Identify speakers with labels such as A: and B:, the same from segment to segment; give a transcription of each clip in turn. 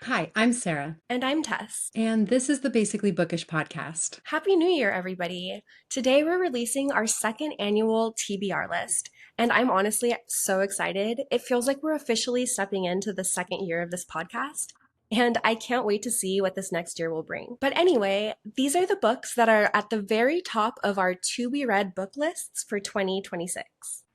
A: Hi, I'm Sarah,
B: And I'm Tess.
A: and this is the Basically Bookish podcast.
B: Happy New Year, everybody. Today we're releasing our second annual TBR list, and I'm honestly so excited. It feels like we're officially stepping into the second year of this podcast, and I can't wait to see what this next year will bring. But anyway, these are the books that are at the very top of our to be read book lists for 2026.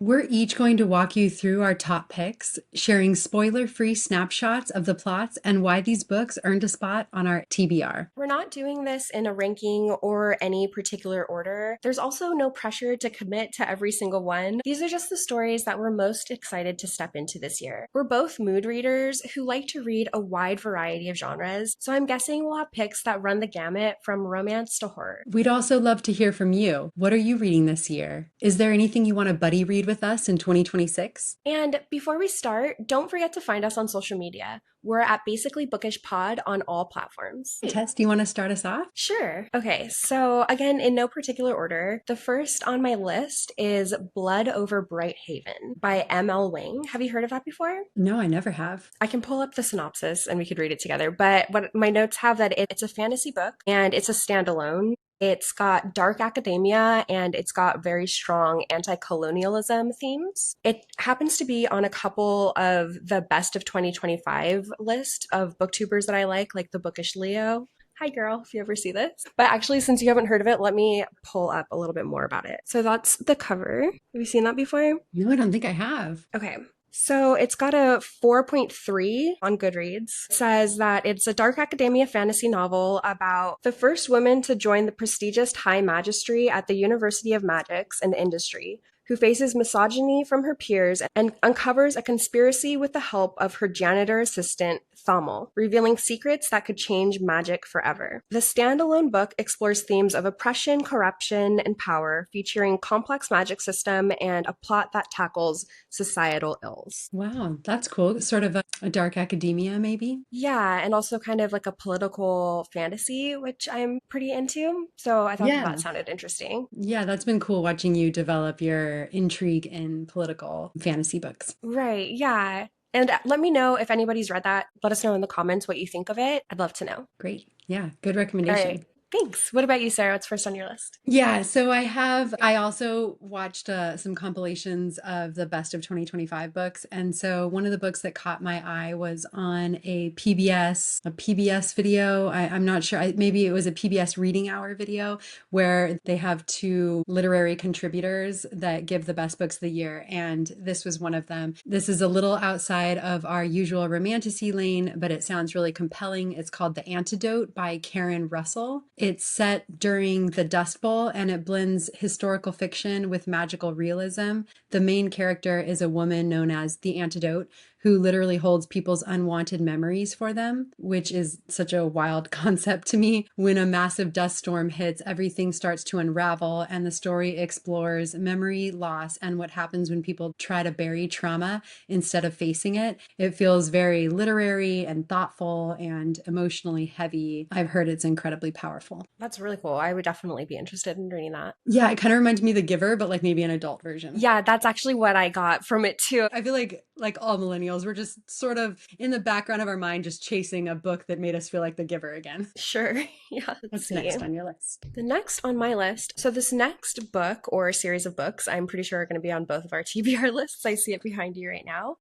A: We're each going to walk you through our top picks, sharing spoiler free snapshots of the plots and why these books earned a spot on our TBR.
B: We're not doing this in a ranking or any particular order. There's also no pressure to commit to every single one. These are just the stories that we're most excited to step into this year. We're both mood readers who like to read a wide variety of genres, so I'm guessing we'll have picks that run the gamut from romance to horror.
A: We'd also love to hear from you. What are you reading this year? Is there anything you want to buddy read with us in 2026?
B: And before we start, don't forget to find us on social media. We're at Basically Bookish Pod on all platforms.
A: Tess, do you want to start us off?
B: Sure. Okay, so again, in no particular order, the first on my list is Blood Over Bright Haven by M.L. Wang. Have you heard of that before?
A: No, I never have.
B: I can pull up the synopsis and we could read it together, but what my notes have that it's a fantasy book and it's a standalone. It's got dark academia and it's got very strong anti colonialism themes. It happens to be on a couple of the best of 2025 list of booktubers that I like the Bookish Leo. Hi, girl, if you ever see this. But actually, since you haven't heard of it, let me pull up a little bit more about it. So that's the cover. Have you seen that before?
A: No, I don't think I have.
B: Okay. So it's got a 4.3 on Goodreads. It says that it's a dark academia fantasy novel about the first woman to join the prestigious High Magistry at the University of Magics and Industry, who faces misogyny from her peers and uncovers a conspiracy with the help of her janitor assistant, Thamel, revealing secrets that could change magic forever. The standalone book explores themes of oppression, corruption, and power, featuring complex magic system and a plot that tackles societal ills.
A: Wow, that's cool. Sort of a dark academia, maybe?
B: Yeah, and also kind of like a political fantasy, which I'm pretty into. So I thought that
A: Yeah.
B: sounded interesting.
A: Yeah, that's been cool watching you develop your intrigue in political fantasy books.
B: Right, yeah. And let me know if anybody's read that. Let us know in the comments what you think of it. I'd love to know.
A: Great. Yeah, good
B: All right.
A: recommendation.
B: Thanks. What about you, Sarah? What's first on your list?
A: Yeah, so I also watched some compilations of the best of 2025 books. And so one of the books that caught my eye was on a PBS video. I'm not sure, maybe it was a PBS Reading Hour video where they have two literary contributors that give the best books of the year. And this was one of them. This is a little outside of our usual romantasy lane, but it sounds really compelling. It's called The Antidote by Karen Russell. It's set during the Dust Bowl and it blends historical fiction with magical realism. The main character is a woman known as the Antidote, who literally holds people's unwanted memories for them, which is such a wild concept to me. When a massive dust storm hits, everything starts to unravel, and the story explores memory loss and what happens when people try to bury trauma instead of facing it. It feels very literary and thoughtful and emotionally heavy. I've heard it's incredibly powerful.
B: That's really cool. I would definitely be interested in reading that.
A: Yeah, it kind of reminds me of The Giver, but like maybe an adult version.
B: Yeah, that's actually what I got from it too.
A: I feel like all millennials, we're just sort of in the background of our mind, just chasing a book that made us feel like The Giver again.
B: Sure. Yeah, let's
A: What's
B: see.
A: next on your list?
B: The next on my list, so this next book or series of books, I'm pretty sure are going to be on both of our TBR lists. I see it behind you right now.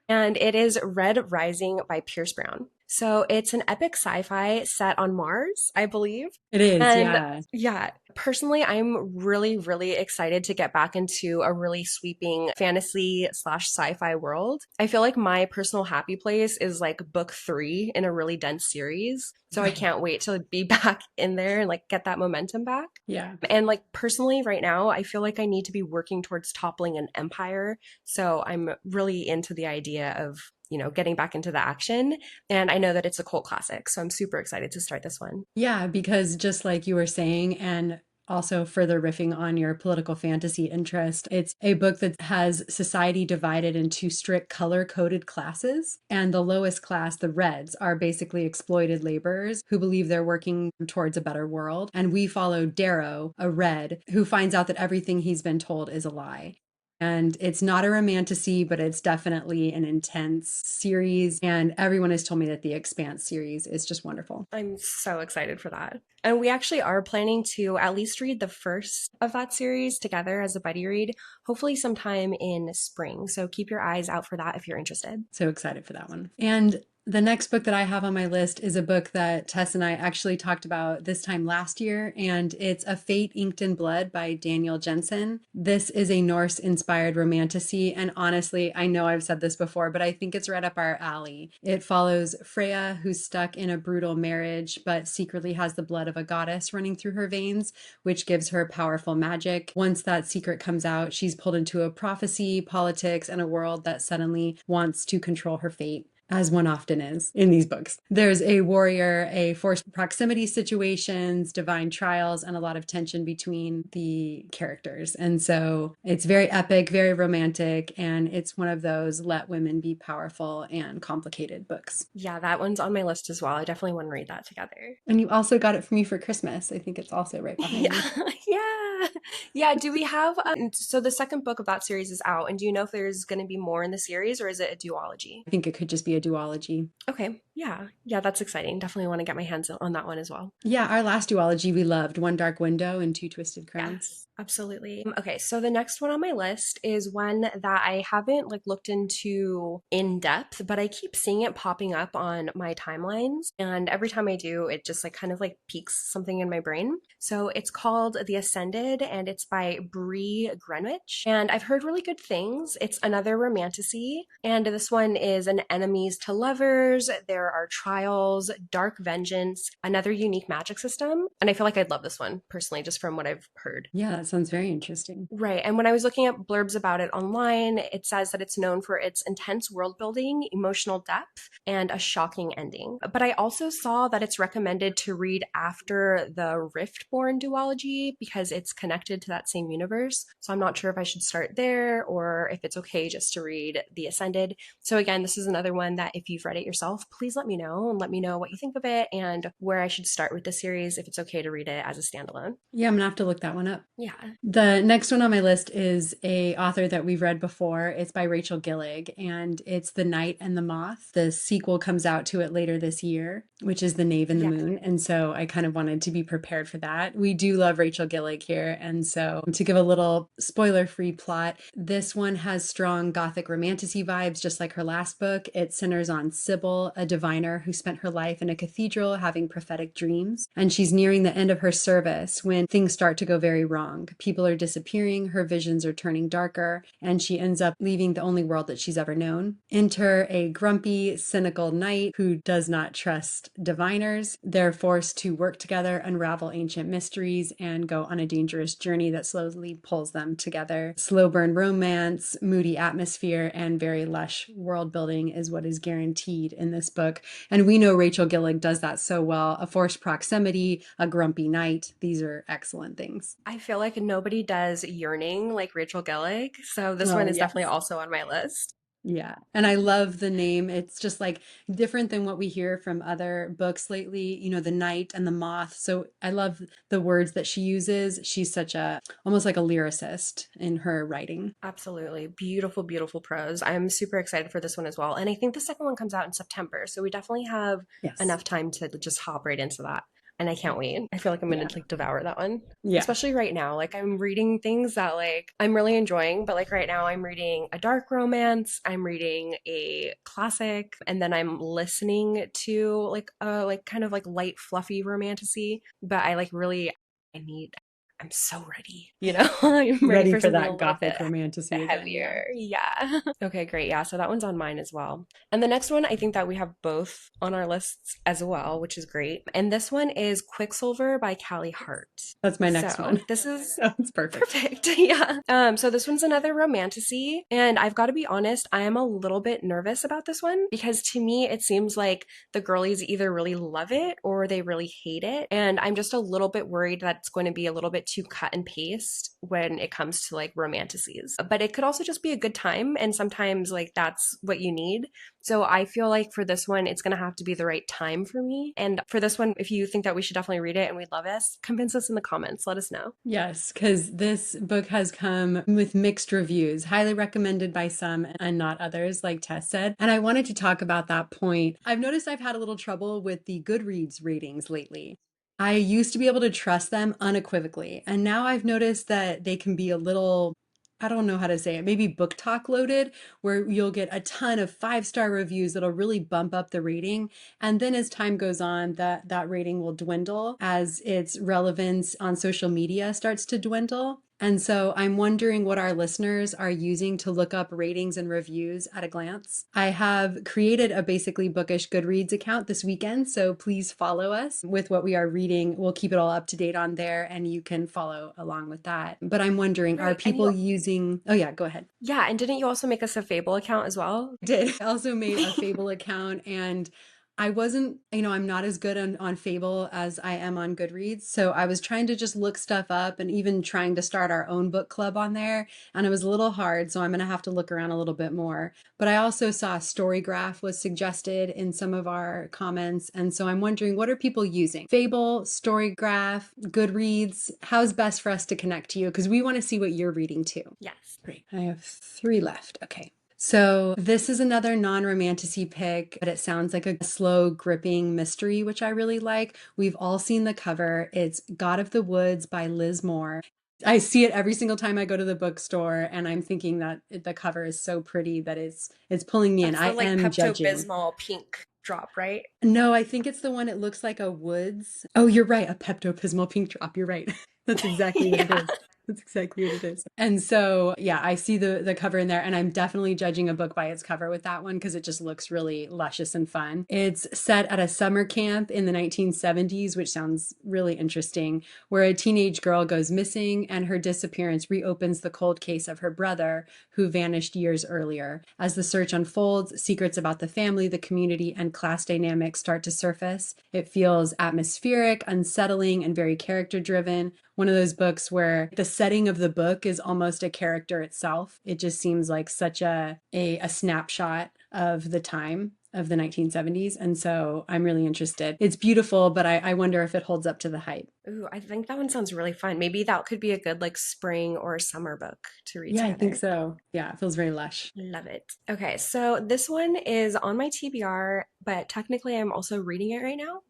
B: And it is Red Rising by Pierce Brown. So it's an epic sci-fi set on Mars, I believe.
A: It is,
B: And
A: yeah.
B: yeah, personally, I'm really, really excited to get back into a really sweeping fantasy slash sci-fi world. I feel like my personal happy place is like book 3 in a really dense series. So I can't wait to be back in there and like get that momentum back.
A: Yeah.
B: And like personally right now, I feel like I need to be working towards toppling an empire. So I'm really into the idea of getting back into the action. And I know that it's a cult classic. So I'm super excited to start this one.
A: Yeah, because just like you were saying, and also further riffing on your political fantasy interest, it's a book that has society divided into strict color-coded classes. And the lowest class, the Reds, are basically exploited laborers who believe they're working towards a better world. And we follow Darrow, a Red, who finds out that everything he's been told is a lie. And it's not a romantasy, but it's definitely an intense series. And everyone has told me that the Expanse series is just wonderful.
B: I'm so excited for that. And we actually are planning to at least read the first of that series together as a buddy read, hopefully sometime in spring. So keep your eyes out for that if you're interested.
A: So excited for that one. And the next book that I have on my list is a book that Tess and I actually talked about this time last year, and it's A Fate Inked in Blood by Daniel Jensen. This is a Norse-inspired romantasy, and honestly, I know I've said this before, but I think it's right up our alley. It follows Freya, who's stuck in a brutal marriage, but secretly has the blood of a goddess running through her veins, which gives her powerful magic. Once that secret comes out, she's pulled into a prophecy, politics, and a world that suddenly wants to control her fate, as one often is in these books. There's a warrior, a forced proximity situations, divine trials, and a lot of tension between the characters. And so it's very epic, very romantic, and it's one of those let women be powerful and complicated books.
B: Yeah, that one's on my list as well. I definitely want to read that together.
A: And you also got it for me for Christmas. I think it's also right behind
B: Yeah,
A: me.
B: yeah, yeah. Do we have, so the second book of that series is out, and do you know if there's going to be more in the series or is it a duology?
A: I think it could just be a duology.
B: Okay, yeah, yeah, that's exciting. Definitely want to get my hands on that one as well.
A: Yeah, our last duology we loved, One Dark Window and Two Twisted Crowns.
B: Yes, absolutely. Okay, so the next one on my list is one that I haven't like looked into in depth, but I keep seeing it popping up on my timelines, and every time I do, it just like kind of like piques something in my brain. So it's called The Ascended, and it's by Bree Greenwich, and I've heard really good things. It's another romantasy, and this one is an enemies to lovers. There are trials, dark vengeance, another unique magic system, and I feel like I'd love this one personally, just from what I've heard.
A: Yeah, that sounds very interesting.
B: Right. And when I was looking at blurbs about it online, it says that it's known for its intense world building, emotional depth, and a shocking ending. But I also saw that it's recommended to read after the Riftborn duology because it's connected to that same universe. So I'm not sure if I should start there or if it's okay just to read The Ascended. So again, this is another one that if you've read it yourself, please let me know and let me know what you think of it and where I should start with the series if it's okay to read it as a standalone.
A: Yeah, I'm gonna have to look that one up.
B: Yeah.
A: The next one on my list is a author that we've read before. It's by Rachel Gillig, and it's The Night and the Moth. The sequel comes out to it later this year, which is The Knave and the
B: Yeah.
A: Moon. And so I kind of wanted to be prepared for that. We do love Rachel Gillig here. And so to give a little spoiler-free plot, this one has strong gothic romantasy vibes, just like her last book. It centers on Sybil, a diviner who spent her life in a cathedral having prophetic dreams. And she's nearing the end of her service when things start to go very wrong. People are disappearing, her visions are turning darker, and she ends up leaving the only world that she's ever known. Enter a grumpy, cynical knight who does not trust diviners. They're forced to work together, unravel ancient mysteries, and go on a dangerous journey that slowly pulls them together. Slow burn romance, moody atmosphere, and very lush world building is what is guaranteed in this book. And we know Rachel Gillig does that so well. A forced proximity, a grumpy knight. These are excellent things.
B: I feel like nobody does yearning like Rachel Gillig, so this one
A: Oh,
B: is definitely
A: yes.
B: also on my list.
A: Yeah. And I love the name. It's just like different than what we hear from other books lately, you know, the knight and the moth. So I love the words that she uses. She's such a, almost like a lyricist in her writing.
B: Absolutely. Beautiful, beautiful prose. I'm super excited for this one as well. And I think the second one comes out in September, so we definitely have
A: Yes.
B: enough time to just hop right into that. And I can't wait. I feel like I'm gonna
A: Yeah.
B: like devour that one.
A: Yeah.
B: Especially right now. Like I'm reading things that like I'm really enjoying, but like right now I'm reading a dark romance, I'm reading a classic, and then I'm listening to like a like kind of like light, fluffy romantasy. But I like really I need I'm so ready, you know? I'm ready
A: Ready
B: for
A: for
B: something a
A: that
B: little bit
A: gothic romantasy again. Yeah.
B: heavier. Yeah. Okay, great. Yeah, so that one's on mine as well. And the next one, I think that we have both on our lists as well, which is great. And this one is Quicksilver by Callie Hart.
A: That's my next
B: So
A: one.
B: this is
A: Sounds perfect.
B: perfect. Yeah. So this one's another romantasy, and I've got to be honest, I am a little bit nervous about this one because to me it seems like the girlies either really love it or they really hate it, and I'm just a little bit worried that it's going to be a little bit bit too cut and paste when it comes to like romanticises. But it could also just be a good time, and sometimes like that's what you need. So I feel like for this one, it's gonna have to be the right time for me. And for this one, if you think that we should definitely read it and we'd love it, convince us in the comments. Let us know.
A: Yes, because this book has come with mixed reviews, highly recommended by some and not others, like Tess said. And I wanted to talk about that point. I've noticed I've had a little trouble with the Goodreads ratings lately. I used to be able to trust them unequivocally, and now I've noticed that they can be a little, I don't know how to say it, maybe book talk loaded, where you'll get a ton of 5-star reviews that'll really bump up the rating. And then as time goes on, that rating will dwindle as its relevance on social media starts to dwindle. And so I'm wondering what our listeners are using to look up ratings and reviews at a glance. I have created a basically bookish Goodreads account this weekend, so please follow us with what we are reading. We'll keep it all up to date on there, and you can follow along with that. But I'm wondering, are
B: Right. And
A: people using, oh yeah, go ahead.
B: yeah, and didn't you also make us a Fable account as well?
A: Did. I also made a Fable account, and I wasn't, I'm not as good on Fable as I am on Goodreads. So I was trying to just look stuff up and even trying to start our own book club on there. And it was a little hard. So I'm going to have to look around a little bit more. But I also saw Storygraph was suggested in some of our comments. And so I'm wondering, what are people using? Fable, Storygraph, Goodreads? How's best for us to connect to you? Because we want to see what you're reading too.
B: Yes.
A: Great. I have 3 left. Okay. So this is another non-romantasy pick, but it sounds like a slow, gripping mystery, which I really like. We've all seen the cover. It's God of the Woods by Liz Moore. I see it every single time I go to the bookstore, and I'm thinking that the cover is so pretty that it's pulling me in.
B: That's
A: I
B: the like
A: am judging.
B: Pepto-Bismol pink drop, right?
A: No, I think it's the one. It looks like a woods. Oh, you're right. A Pepto-Bismol pink drop. You're right. That's exactly what it
B: Yeah.
A: is. That's exactly what it is. And so, yeah, I see the cover in there, and I'm definitely judging a book by its cover with that one because it just looks really luscious and fun. It's set at a summer camp in the 1970s, which sounds really interesting, where a teenage girl goes missing and her disappearance reopens the cold case of her brother who vanished years earlier. As the search unfolds, secrets about the family, the community, and class dynamics start to surface. It feels atmospheric, unsettling, and very character driven. One of those books where the setting of the book is almost a character itself. It just seems like such a snapshot of the time of the 1970s. And so I'm really interested. It's beautiful, but I wonder if it holds up to the hype.
B: Ooh, I think that one sounds really fun. Maybe that could be a good like spring or summer book to read
A: Yeah, I think
B: together.
A: so. Yeah, it feels very lush.
B: Love it. Okay, so this one is on my TBR, but technically I'm also reading it right now.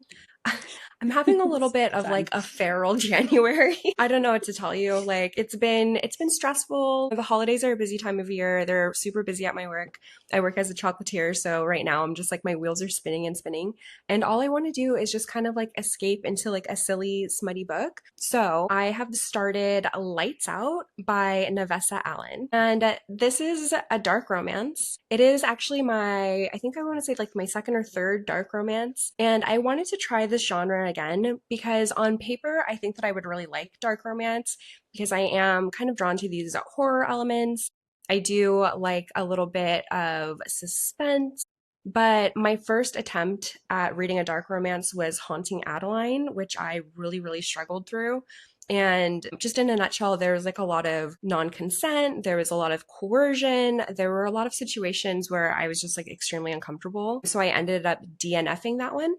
B: I'm having a little bit of
A: Fun.
B: like a feral January. I don't know what to tell you. Like it's been stressful. The holidays are a busy time of year. They're super busy at my work. I work as a chocolatier, so right now I'm just like my wheels are spinning and spinning. And all I want to do is just kind of like escape into like a silly, smutty book. So I have started Lights Out by Navessa Allen. And this is a dark romance. It is actually I think I want to say like my second or third dark romance. And I wanted to try this genre again because on paper, I think that I would really like dark romance because I am kind of drawn to these horror elements. I do like a little bit of suspense. But my first attempt at reading a dark romance was Haunting Adeline, which I really, really struggled through. And just in a nutshell, there was like a lot of non consent, there was a lot of coercion, there were a lot of situations where I was just like extremely uncomfortable. So I ended up DNFing that one.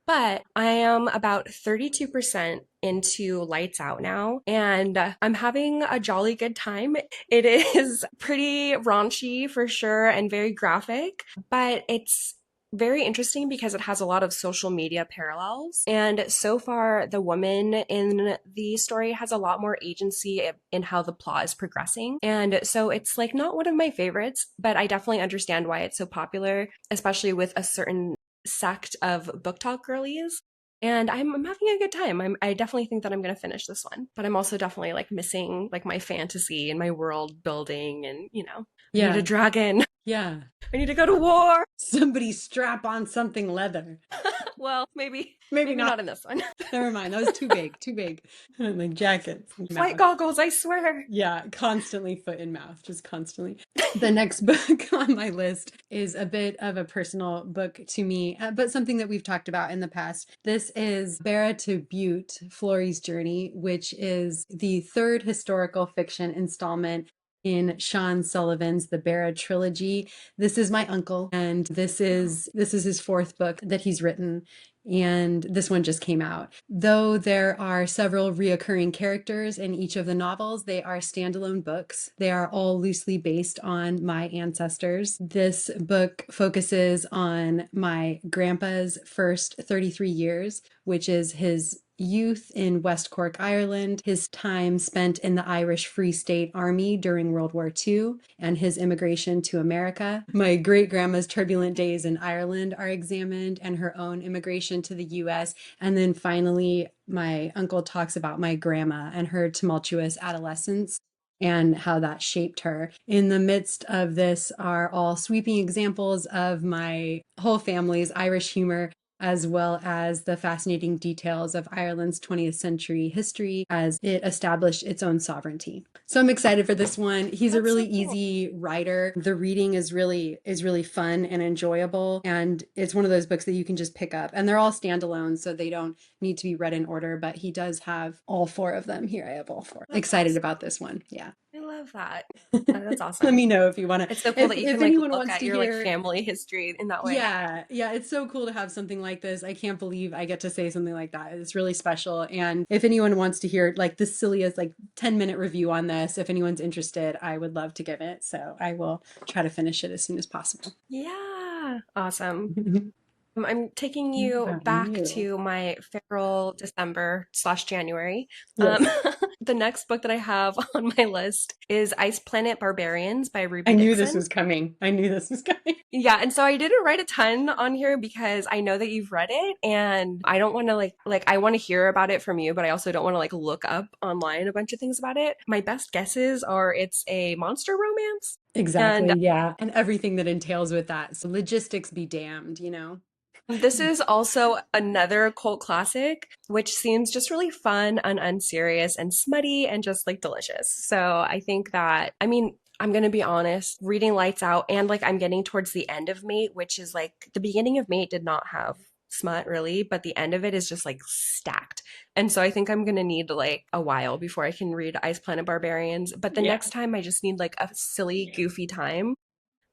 B: But I am about 32% into Lights Out now, and I'm having a jolly good time. It is pretty raunchy for sure and very graphic, but it's very interesting because it has a lot of social media parallels. And so far, the woman in the story has a lot more agency in how the plot is progressing. And so it's like not one of my favorites, but I definitely understand why it's so popular, especially with a certain sect of book talk girlies. And I'm having a good time. I definitely think that I'm going to finish this one, but I'm also definitely like missing like my fantasy and my world building and, I need a
A: Yeah.
B: dragon.
A: Yeah.
B: I need to go to war.
A: Somebody strap on something leather.
B: Well, maybe
A: Maybe
B: maybe
A: not.
B: not in this one.
A: Never mind. That was too big. Too big. Like jackets,
B: Flight
A: mouth.
B: goggles, I swear.
A: Yeah, constantly foot in mouth, just constantly. The next book on my list is a bit of a personal book to me, but something that we've talked about in the past. This is Barra to Butte, Florrie's Journey, which is the third historical fiction installment in Sean Sullivan's The Barra trilogy. This is my uncle, and this is his fourth book that he's written, and this one just came out. Though there are several reoccurring characters in each of the novels, they are standalone books. They are all loosely based on my ancestors. This book focuses on my grandpa's first 33 years, which is his youth in West Cork, Ireland, his time spent in the Irish Free State Army during World War II, and his immigration to America. My great grandma's turbulent days in Ireland are examined, and her own immigration to the US. And then finally, my uncle talks about my grandma and her tumultuous adolescence and how that shaped her. In the midst of this are all sweeping examples of my whole family's Irish humor, as well as the fascinating details of Ireland's 20th century history as it established its own sovereignty. So I'm excited for this one. He's a
B: That's
A: really
B: so cool.
A: easy writer. The reading is really fun and enjoyable, and it's one of those books that you can just pick up. And they're all standalone, so they don't need to be read in order, but he does have all four of them. Here I have all four.
B: That's
A: Excited
B: awesome.
A: about this one. Yeah.
B: I love that. That's
A: Let
B: awesome.
A: me know if you want to.
B: It's so cool
A: If
B: that you can
A: if
B: like
A: anyone
B: look
A: wants
B: at
A: to
B: your like
A: hear,
B: family history in that way.
A: yeah, yeah, it's so cool to have something like this. I can't believe I get to say something like that. It's really special. And if anyone wants to hear like the silliest like 10-minute review on this, if anyone's interested, I would love to give it. So I will try to finish it as soon as possible.
B: Yeah. Awesome. I'm taking you
A: About
B: back
A: you?
B: to my feral December slash January. Um,
A: Yes.
B: the next book that I have on my list is Ice Planet Barbarians by
A: I
B: Ruby
A: knew this
B: Dixon.
A: was coming. I knew this was coming.
B: Yeah, and so I didn't write a ton on here because I know that you've read it and I don't want to like I want to hear about it from you, but I also don't want to like look up online a bunch of things about it. My best guesses are it's a monster romance.
A: Exactly.
B: And
A: Yeah. And everything that entails with that. So logistics be damned, you know?
B: this is also another cult classic, which seems just really fun and unserious and smutty and just like delicious. So I think that, I mean, I'm going to be honest, reading Lights Out and like I'm getting towards the end of Mate, which is like the beginning of Mate did not have smut really, but the end of it is just like stacked. And so I think I'm going to need like a while before I can read Ice Planet Barbarians. But the
A: Yeah.
B: next time I just need like a silly, goofy time.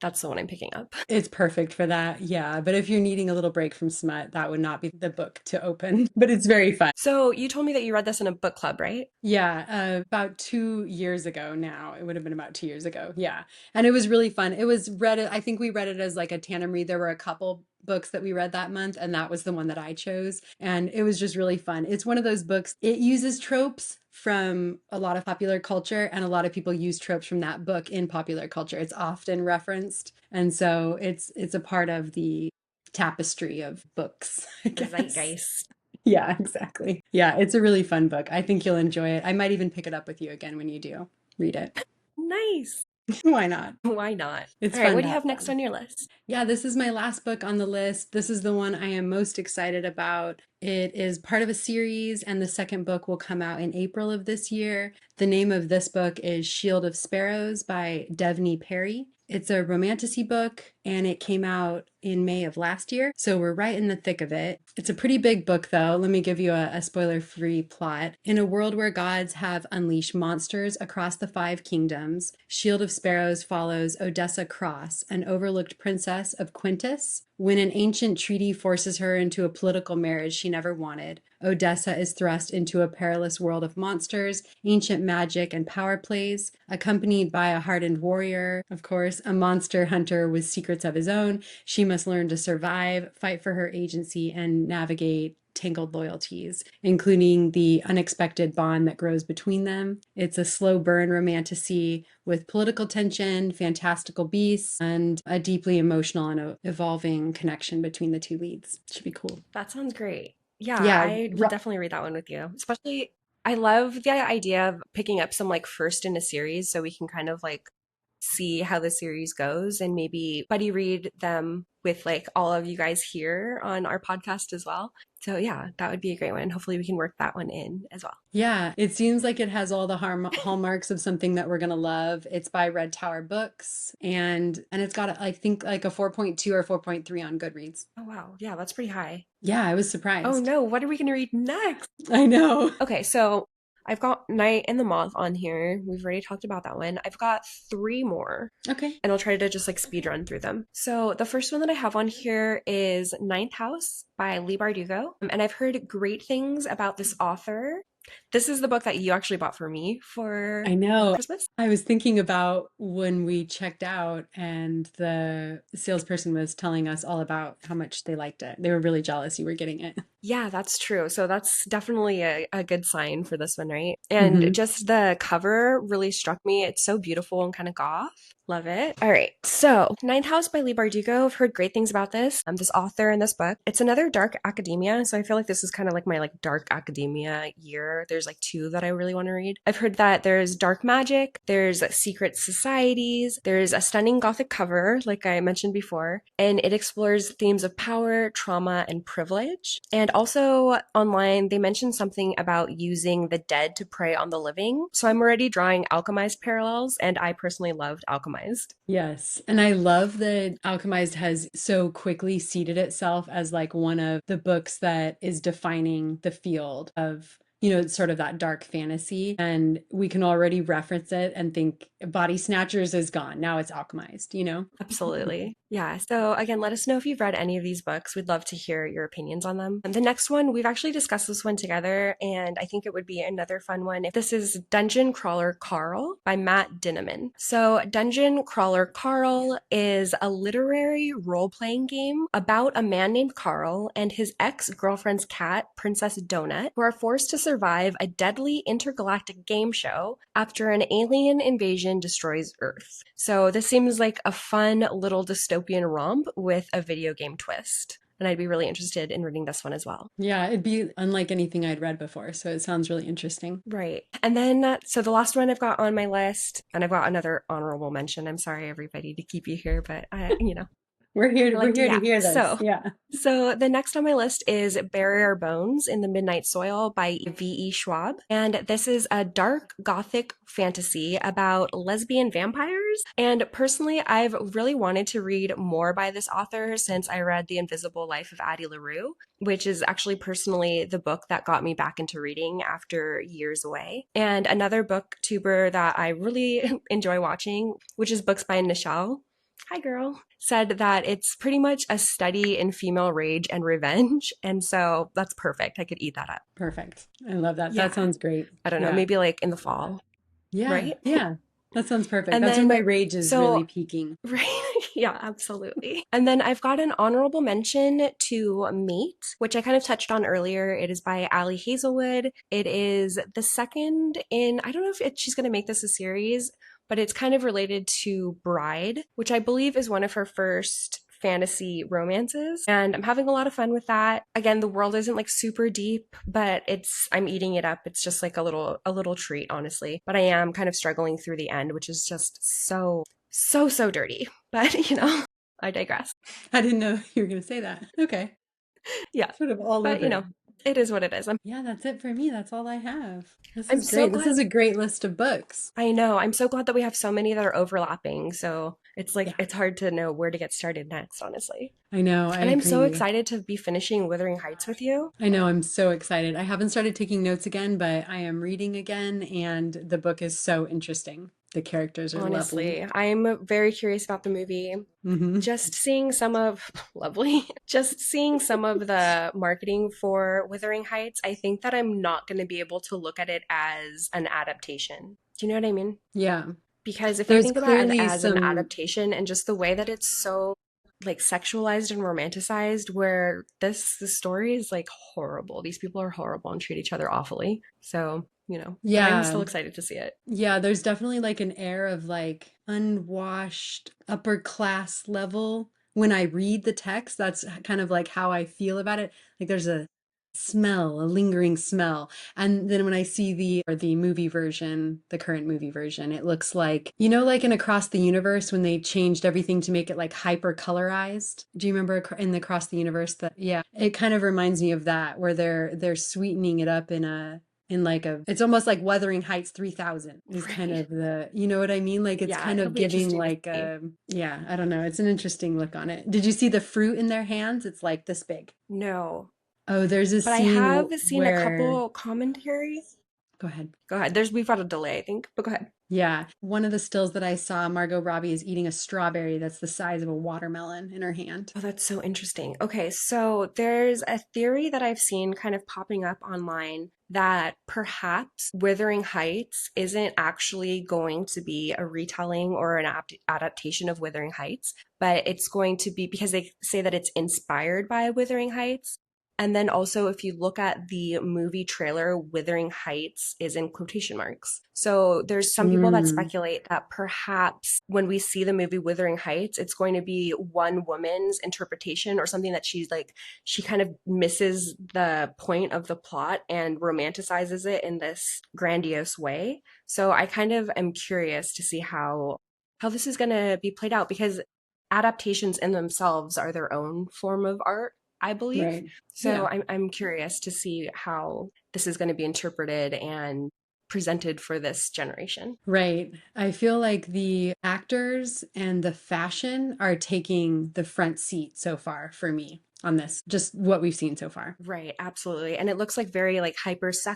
B: That's the one I'm picking up.
A: It's perfect for that. Yeah. But if you're needing a little break from smut, that would not be the book to open. But it's very fun.
B: So you told me that you read this in a book club, right?
A: Yeah, about 2 years ago now. It would have been about 2 years ago. Yeah. And it was really fun. It was read, I think we read it as like a tandem read. There were a couple books that we read that month, and that was the one that I chose. And it was just really fun. It's one of those books, it uses tropes from a lot of popular culture, and a lot of people use tropes from that book in popular culture. It's often referenced. And so it's a part of the tapestry of books, I
B: The
A: guess.
B: zeitgeist.
A: Yeah, exactly. Yeah, it's a really fun book. I think you'll enjoy it. I might even pick it up with you again when you do read it.
B: Nice.
A: Why not?
B: Why not?
A: It's
B: All right,
A: fun
B: what
A: to
B: do you
A: have
B: have next
A: fun.
B: on your list?
A: Yeah, this is my last book on the list. This is the one I am most excited about. It is part of a series, and the second book will come out in April of this year. The name of this book is Shield of Sparrows by Devney Perry. It's a romantasy book, and it came out in May of last year, so we're right in the thick of it. It's a pretty big book, though. Let me give you a spoiler-free plot. In a world where gods have unleashed monsters across the five kingdoms, Shield of Sparrows follows Odessa Cross, an overlooked princess of Quintus. When an ancient treaty forces her into a political marriage she never wanted, Odessa is thrust into a perilous world of monsters, ancient magic, and power plays. Accompanied by a hardened warrior, of course, a monster hunter with secrets of his own, she must learn to survive, fight for her agency, and navigate tangled loyalties, including the unexpected bond that grows between them. It's a slow burn romantasy with political tension, fantastical beasts, and a deeply emotional and evolving connection between the two leads. Should be cool.
B: That sounds great. Yeah,
A: Yeah,
B: I would definitely read that one with you. Especially, I love the idea of picking up some like first in a series so we can kind of like see how the series goes and maybe buddy read them with like all of you guys here on our podcast as well. So yeah, that would be a great one. Hopefully we can work that one in as well.
A: Yeah, it seems like it has all the hallmarks of something that we're gonna love. It's by Red Tower Books, and it's got I think like a 4.2 or 4.3 on Goodreads.
B: Oh wow. Yeah, that's pretty high.
A: Yeah, I was
B: Oh
A: surprised.
B: no, what are we going to read next?
A: I know.
B: Okay, so I've got Night and the Moth on here. We've already talked about that one. I've got three more,
A: Okay.
B: and I'll try to just like speed run through them. So the first one that I have on here is Ninth House by Lee Bardugo. And I've heard great things about this author. This is the book that you actually bought for me for
A: I know.
B: Christmas.
A: I was thinking about when we checked out and the salesperson was telling us all about how much they liked it. They were really jealous you were getting it.
B: Yeah, that's true. So that's definitely a good sign for this one, right? And
A: Hmm.
B: just the cover really struck me. It's so beautiful and kind of goth. Love it. All right. So, Ninth House by Lee Bardugo. I've heard great things about this. This author and this book. It's another dark academia. So I feel like this is kind of like my like dark academia year. There's like two that I really want to read. I've heard that there's dark magic, there's secret societies, there's a stunning gothic cover, like I mentioned before, and it explores themes of power, trauma, and privilege. And also online, they mentioned something about using the dead to prey on the living. So I'm already drawing alchemized parallels, and I personally loved alchemized.
A: Yes. And I love that Alchemized has so quickly seated itself as like one of the books that is defining the field of, sort of that dark fantasy. And we can already reference it and think Body Snatchers is gone. Now it's Alchemized?
B: Absolutely. Yeah. So again, let us know if you've read any of these books. We'd love to hear your opinions on them. And the next one, we've actually discussed this one together, and I think it would be another fun one. If this is Dungeon Crawler Carl by Matt Dinneman. So Dungeon Crawler Carl is a literary role-playing game about a man named Carl and his ex-girlfriend's cat, Princess Donut, who are forced to survive a deadly intergalactic game show after an alien invasion destroys Earth. So this seems like a fun little dystopian romp with a video game twist. And I'd be really interested in reading this one as well.
A: Yeah, it'd be unlike anything I'd read before. So it sounds really interesting.
B: Right. And then, so the last one I've got on my list, and I've got another honorable mention. I'm sorry, everybody, to keep you here, but
A: We're
B: I
A: here, we're
B: like to
A: here to
B: yap.
A: hear this. Yeah.
B: So the next on my list is Bury Our Bones in the Midnight Soil by V.E. Schwab. And this is a dark gothic fantasy about lesbian vampires. And personally, I've really wanted to read more by this author since I read The Invisible Life of Addie LaRue, which is actually personally the book that got me back into reading after years away. And another booktuber that I really enjoy watching, which is Books by Nichelle. Hi, girl. Said that it's pretty much a study in female rage and revenge. And so that's perfect. I could eat that up.
A: Perfect. I love that. That
B: Yeah.
A: sounds great.
B: I don't know,
A: Yeah.
B: maybe like in the fall,
A: Yeah.
B: right?
A: Yeah. That sounds perfect.
B: And
A: That's when my
B: then,
A: rage is really
B: so,
A: peaking.
B: right? Yeah, absolutely. And then I've got an honorable mention to Mate, which I kind of touched on earlier. It is by Ali Hazelwood. It is the second in, I don't know if she's going to make this a series, but it's kind of related to Bride, which I believe is one of her first fantasy romances, and I'm having a lot of fun with that. Again, the world isn't like super deep, but I'm eating it up. It's just like a little treat, honestly. But I am kind of struggling through the end, which is just so dirty. But I digress.
A: I didn't know you were going to say that. Okay.
B: Yeah.
A: Sort of all
B: But
A: over.
B: it is what it is.
A: Yeah, that's it for me. That's all I have. This
B: I'm
A: is
B: so
A: great. This is
B: glad.
A: a great list of books.
B: I know. I'm so glad that we have so many that are overlapping. So it's like
A: Yeah,
B: it's hard to know where to get started next, honestly.
A: I know. I
B: And I'm so
A: agree.
B: excited to be finishing Withering Heights with you.
A: I know. I'm so excited. I haven't started taking notes again, but I am reading again, and the book is so interesting. The characters are lovely.
B: Honestly, I'm very curious about the movie.
A: Hmm.
B: Just seeing some of lovely, just seeing some of the marketing for Withering Heights, I think that I'm not going to be able to look at it as an adaptation. Do you know what I mean?
A: Yeah.
B: Because if I
A: There's
B: think about it
A: clearly
B: as an
A: some,
B: adaptation and just the way that it's so like sexualized and romanticized, where the story is like horrible. These people are horrible and treat each other awfully. So, but I'm
A: yeah.
B: still excited to see it.
A: Yeah, there's definitely like an air of like unwashed upper class level. When I read the text, that's kind of like how I feel about it. Like there's smell, a lingering smell. And then when I see the movie version, the current movie version, it looks like, like in Across the Universe when they changed everything to make it like hyper colorized. Do you remember in the Across the Universe that, yeah, it kind of reminds me of that where they're sweetening it up in like it's almost like Wuthering Heights 3000 is kind
B: Right.
A: of you know what I mean? Like it's
B: Yeah,
A: kind
B: it'll
A: of
B: be
A: giving
B: interesting to
A: like
B: see.
A: yeah, I don't know. It's an interesting look on it. Did you see the fruit in their hands? It's like this big.
B: No.
A: Oh, there's a
B: But I
A: scene
B: have seen a
A: where,
B: couple commentary.
A: go ahead.
B: Go ahead. We've got a delay, I think, but go ahead.
A: Yeah, one of the stills that I saw, Margot Robbie is eating a strawberry that's the size of a watermelon in her hand.
B: Oh, that's so interesting. Okay, so there's a theory that I've seen kind of popping up online that perhaps Withering Heights isn't actually going to be a retelling or an adaptation of Withering Heights, but it's going to be because they say that it's inspired by Withering Heights. And then also, if you look at the movie trailer, Withering Heights is in quotation marks. So there's some people that
A: Mm,
B: speculate that perhaps when we see the movie Withering Heights, it's going to be one woman's interpretation or something that she's like, she kind of misses the point of the plot and romanticizes it in this grandiose way. So I kind of am curious to see how this is going to be played out because adaptations in themselves are their own form of art, I believe.
A: right.
B: So
A: Yeah.
B: I'm curious to see how this is going to be interpreted and presented for this generation.
A: Right. I feel like the actors and the fashion are taking the front seat so far for me on this, just what we've seen so far.
B: Right, absolutely. And it looks like very like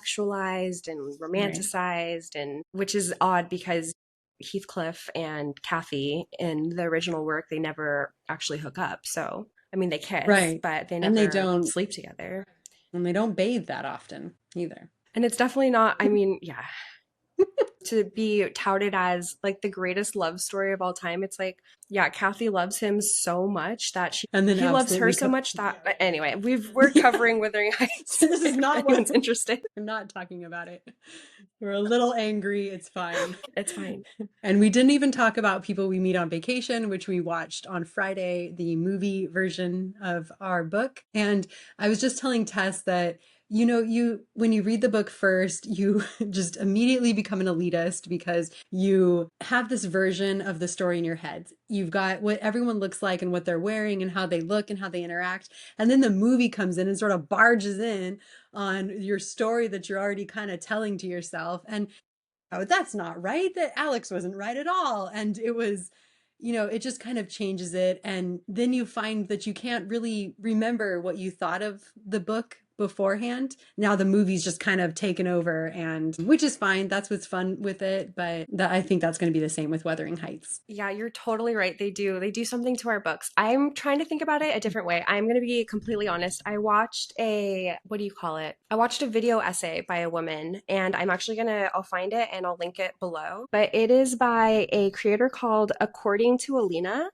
B: hypersexualized and
A: Right.
B: romanticized and which is odd because Heathcliff and Kathy in the original work they never actually hook up. So, I mean they kiss,
A: Right.
B: but they
A: And they
B: never
A: don't
B: sleep together.
A: and they don't bathe that often either.
B: And it's definitely not, I mean, yeah, to be touted as like the greatest love story of all time. It's like, yeah, Kathy loves him so much that
A: And then
B: he loves her
A: absolutely
B: so much that anyway, we're
A: yeah.
B: covering Wuthering Heights
A: This is
B: if
A: not what
B: anyone's interested.
A: I'm not talking about it. We're a little angry. It's fine.
B: It's fine.
A: And we didn't even talk about People We Meet on Vacation, which we watched on Friday, the movie version of our book. And I was just telling Tess that, you when you read the book first, you just immediately become an elitist because you have this version of the story in your head. You've got what everyone looks like and what they're wearing and how they look and how they interact. And then the movie comes in and sort of barges in on your story that you're already kind of telling to yourself. And oh, that's not right. That Alex wasn't right at all. And it was, it just kind of changes it. And then you find that you can't really remember what you thought of the book beforehand. Now the movie's just kind of taken over, and which is fine. That's what's fun with it. But I think that's going to be the same with Wuthering Heights.
B: Yeah, you're totally right. They do something to our books. I'm trying to think about it a different way. I'm going to be completely honest. I watched what do you call it? I watched a video essay by a woman and I'll find it and I'll link it below. But it is by a creator called According to Alina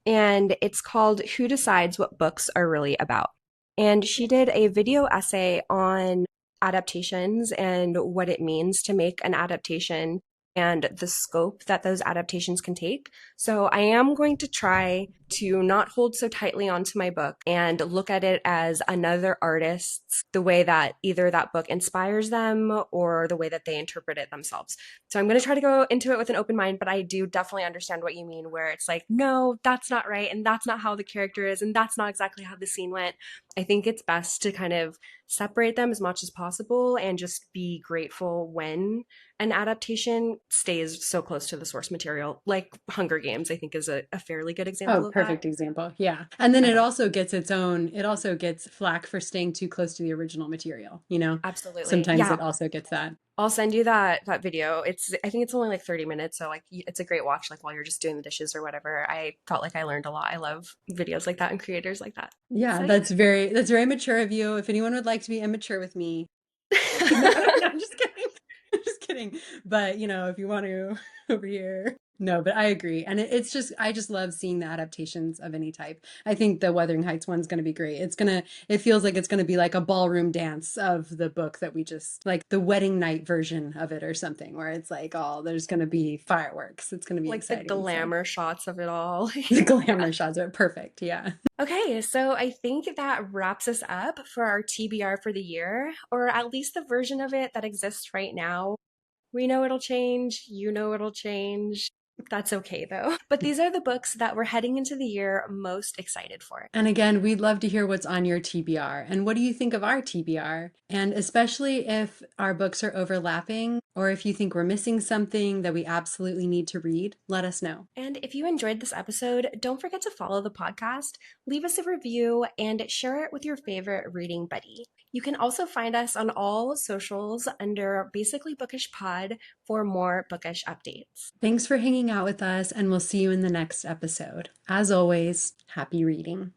B: and it's called Who Decides What Books Are Really About. And she did a video essay on adaptations and what it means to make an adaptation and the scope that those adaptations can take. So I am going to try to not hold so tightly onto my book and look at it as another artist's, the way that either that book inspires them or the way that they interpret it themselves. So I'm going to try to go into it with an open mind, but I do definitely understand what you mean, where it's like, no, that's not right. And that's not how the character is. And that's not exactly how the scene went. I think it's best to kind of separate them as much as possible and just be grateful when an adaptation stays so close to the source material. Like Hunger Games, I think is a fairly good
A: Oh,
B: example of that.
A: perfect example. Yeah. And then
B: Okay.
A: it also gets flack for staying too close to the original material.
B: Absolutely.
A: Sometimes
B: Yeah.
A: it also gets that.
B: I'll send you that video. I think it's only like 30 minutes, so like it's a great watch like while you're just doing the dishes or whatever. I felt like I learned a lot. I love videos like that and creators like that.
A: Yeah,
B: So yeah.
A: that's very mature of you. If anyone would like to be immature with me, no, no, I'm just kidding. I'm just kidding. But if you want to over here. No, but I agree. And it's just, I just love seeing the adaptations of any type. I think the Wuthering Heights one's going to be great. It feels like it's going to be like a ballroom dance of the book that we just, like the wedding night version of it or something, where it's like, oh, there's going to be fireworks. It's going to be
B: Like the
A: exciting. So
B: glamour shots of it all.
A: the
B: Yeah.
A: glamour shots are perfect. Yeah.
B: Okay, so I think that wraps us up for our TBR for the year, or at least the version of it that exists right now. We know it'll change, you know it'll change. That's okay though. But these are the books that we're heading into the year most excited for.
A: And again, we'd love to hear what's on your TBR. And what do you think of our TBR? And especially if our books are overlapping or if you think we're missing something that we absolutely need to read, let us know.
B: And if you enjoyed this episode, don't forget to follow the podcast, leave us a review, and share it with your favorite reading buddy. You can also find us on all socials under Basically Bookish Pod for more bookish updates.
A: Thanks for hanging out with us, and we'll see you in the next episode. As always, happy reading.